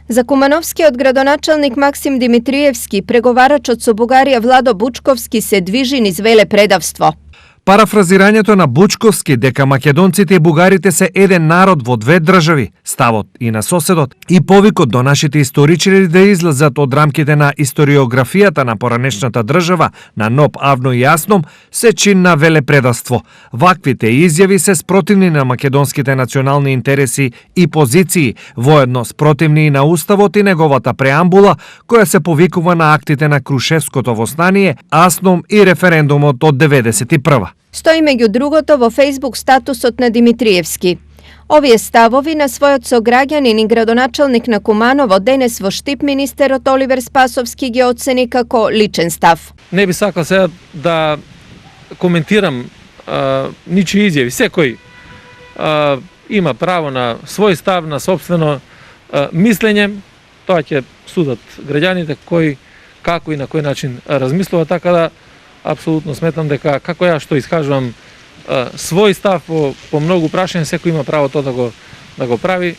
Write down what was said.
Za Kumanovski gradonačelnik Maksim Dimitrijevski, pregovarač od Sobугарија Владо Бучковски се движи низ веле предавство. Парафразирањето на Бучковски дека македонците и бугарите се еден народ во две држави, ставот и на соседот, и повикот до нашите историчари да излезат од рамките на историографијата на поранешната држава на НОП Авно и Јасном, се чинна велепредавство. Ваквите изјави се спротивни на македонските национални интереси и позиции, воедно спротивни и на Уставот и неговата преамбула, која се повикува на актите на Крушевското восстание, Асном и референдумот од 91. Стои меѓу другото во Фейсбук статусот на Димитриевски. Овие ставови на својот сограѓанин и градоначелник на Куманово денес во Штип министерот Оливер Спасовски ги оцени како личен став. Не би сакал сега да коментирам ничии изјави. Секој има право на свој став, на сопствено мислење. Тоа ќе судат граѓаните кој, како и на кој начин размислува, така да апсолутно сметам дека како ја што искажувам свој став по многу прашања, секој има право тоа да го прави.